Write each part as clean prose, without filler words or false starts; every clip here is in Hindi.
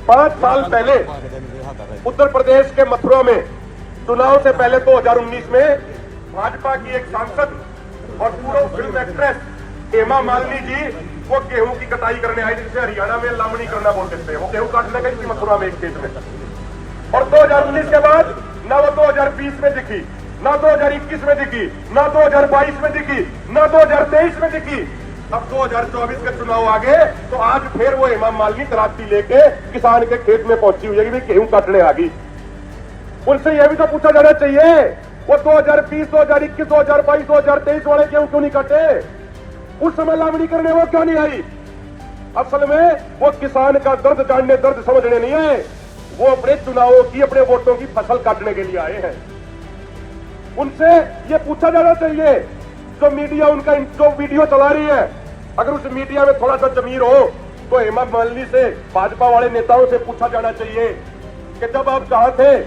5 साल पहले उत्तर प्रदेश के मथुरा में चुनाव से पहले 2019 में भाजपा की एक सांसद और पूर्व फिल्म एक्ट्रेस हेमा मालिनी जी वो गेहूं की कटाई करने आई, जिसे हरियाणा में लामड़ी करना बोलते थे। वो गेहूं काटने गई थी मथुरा में एक खेत में, और 2019 के बाद ना वो 2020 में दिखी, ना 2021 में दिखी, ना 2022 में दिखी, ना 2023 में दिखी। अब 2024 के चुनाव आ गए तो आज फिर वो हेमा मालिनी तराती लेके किसान के खेत में पहुंची हुई है कि भाई गेहूं काटने आ गई। उनसे यह भी तो पूछा जाना चाहिए, वो 2020, 2021, 2022, 2023 वाले गेहूं क्यों नहीं काटे? उस समय लामड़ी करने वो क्यों नहीं आई? असल में वो किसान का दर्द जानने, दर्द समझने नहीं आए, वो अपने चुनावों की, अपने वोटों की फसल काटने के लिए आए हैं। उनसे ये पूछा जाना चाहिए, जो मीडिया उनका जो वीडियो चला रही है, अगर उस मीडिया में थोड़ा सा जमीर हो तो हेमा मालिनी से, भाजपा वाले नेताओं से पूछा जाना चाहिए कि जब आप कहां थे,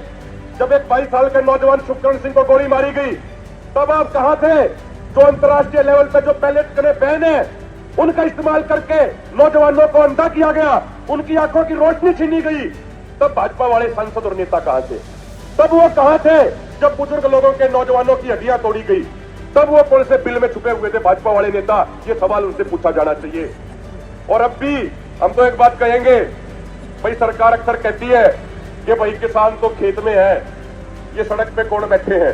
जब एक 22 साल के नौजवान सुखचरण सिंह को गोली मारी गई, तब आप कहां थे? जो अंतर्राष्ट्रीय लेवल पे जो पैलेट करे बैन है, उनका इस्तेमाल करके नौजवानों को अंधा किया गया, उनकी आंखों की रोशनी छीनी गई, तब भाजपा वाले सांसद और नेता कहां थे? तब वो कहां थे जब बुजुर्ग लोगों के, नौजवानों की हड्डियां तोड़ी गई? तब वो कौन से बिल में छुपे हुए थे भाजपा वाले नेता? ये सवाल उनसे पूछा जाना चाहिए। और अब भी हम तो एक बात कहेंगे, भाई सरकार अक्सर कहती है कि भाई किसान तो खेत में है, ये सड़क पे कौन बैठे हैं,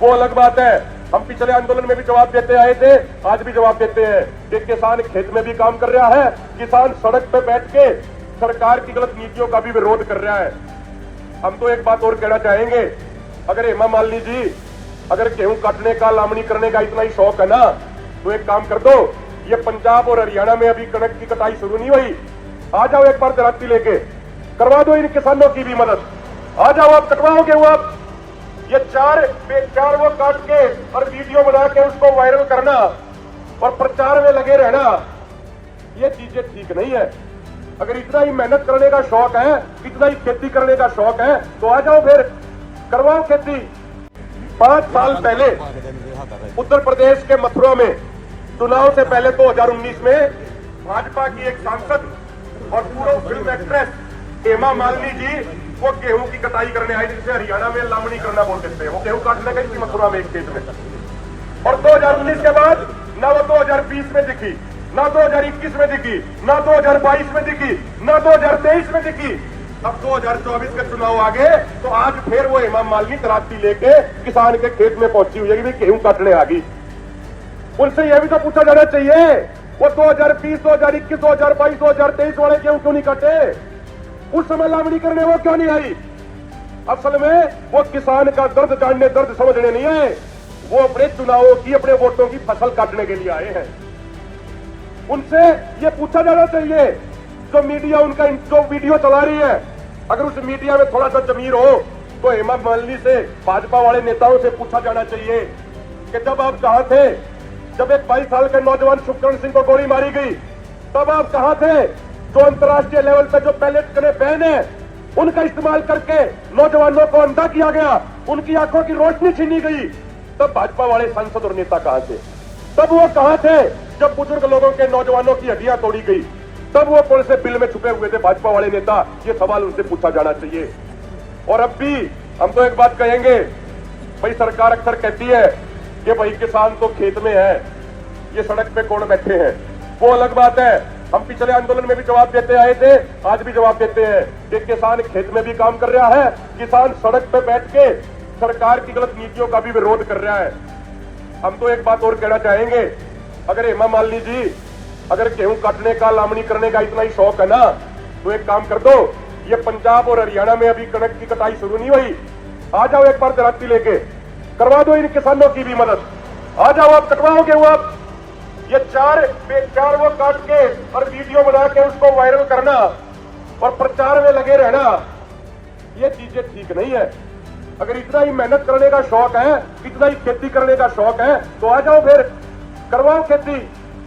वो अलग बात है। हम पिछले आंदोलन में भी जवाब देते आए थे, आज भी जवाब देते हैं कि किसान खेत में भी काम कर रहा है, किसान सड़क पे बैठ के सरकार की गलत नीतियों का भी विरोध कर रहा है। हम तो एक बात और कहना चाहेंगे, अगर हेमा मालिनी जी अगर गेहूं काटने का, लामड़ी करने का इतना ही शौक है ना, तो एक काम कर दो, ये पंजाब और हरियाणा में अभी कणक की कटाई शुरू नहीं हुई, आ जाओ एक बार दराती लेके, करवा दो इन किसानों की भी मदद। आ जाओ, आप कटवाओगे वो, आप ये चार वो काट के और वीडियो बना के उसको वायरल करना और प्रचार में लगे रहना, ये चीजें ठीक नहीं है। अगर इतना ही मेहनत करने का शौक है, इतना ही खेती करने का शौक है, तो आ जाओ फिर करवाओ खेती। 5 साल पहले उत्तर प्रदेश के मथुरा में चुनाव से पहले 2019 में भाजपा की एक सांसद और पूर्व फिल्म एक्ट्रेस हेमा मालिनी जी वो गेहूं की कटाई करने आई, जिसे हरियाणा में लामड़ी करना बोलते थे। वो गेहूं काटने गई थी मथुरा में एक खेत में, और 2019 के बाद ना वो 2020 में दिखी, ना 2021 में दिखी, ना 2022 में दिखी, ना 2023 में दिखी। अब 2024 के चुनाव आ गए तो आज फिर वो हेमा मालिनी तराती लेके किसान के खेत में पहुंची हुई है कि भाई गेहूं काटने आ गई। उनसे यह भी तो पूछा जाना चाहिए, वो 2020, 2021, 2022, 2023 वाले गेहूं क्यों नहीं काटे? उस समय लामड़ी करने वो क्यों नहीं आई? असल में वो किसान का दर्द जानने, दर्द समझने नहीं आए, वो अपने चुनावों की, अपने वोटों की फसल काटने के लिए आए हैं। उनसे ये पूछा जाना चाहिए, जो मीडिया उनका जो वीडियो चला रही है, अगर उस मीडिया में थोड़ा सा जमीर हो तो हेमा मालिनी से, भाजपा वाले नेताओं से पूछा जाना चाहिए कि जब आप कहां थे, जब एक 22 साल के नौजवान सुखचरण सिंह को गोली मारी गई, तब आप कहां थे? जो अंतर्राष्ट्रीय लेवल पे जो पैलेट करे बैन है, उनका इस्तेमाल करके नौजवानों को अंधा किया गया, उनकी आंखों की रोशनी छीनी गई, तब भाजपा वाले सांसद और नेता कहां थे? तब वो कहां थे जब बुजुर्ग लोगों के, नौजवानों की हड्डियां तोड़ी गई? तब वो कौन से बिल में छुपे हुए थे भाजपा वाले नेता? ये सवाल उनसे पूछा जाना चाहिए। और अब भी हम तो एक बात कहेंगे, भाई सरकार अक्सर कहती है कि भाई किसान तो खेत में है, ये सड़क पे कौन बैठे हैं, वो अलग बात है। हम पिछले आंदोलन में भी जवाब देते आए थे, आज भी जवाब देते हैं कि किसान खेत में भी काम कर रहा है, किसान सड़क पे बैठ के सरकार की गलत नीतियों का भी विरोध कर रहा है। हम तो एक बात और कहना चाहेंगे, अगर हेमा मालिनी जी अगर गेहूं काटने का, लामड़ी करने का इतना ही शौक है ना, तो एक काम कर दो, ये पंजाब और हरियाणा में अभी कणक की कटाई शुरू नहीं हुई, आ जाओ एक बार दराती लेके, करवा दो इन किसानों की भी मदद। आ जाओ, आप कटवाओगे वो, आप ये चार वो काट के और वीडियो बना के उसको वायरल करना और प्रचार में लगे रहना, ये चीजें ठीक नहीं है। अगर इतना ही मेहनत करने का शौक है, इतना ही खेती करने का शौक है, तो आ जाओ फिर करवाओ खेती।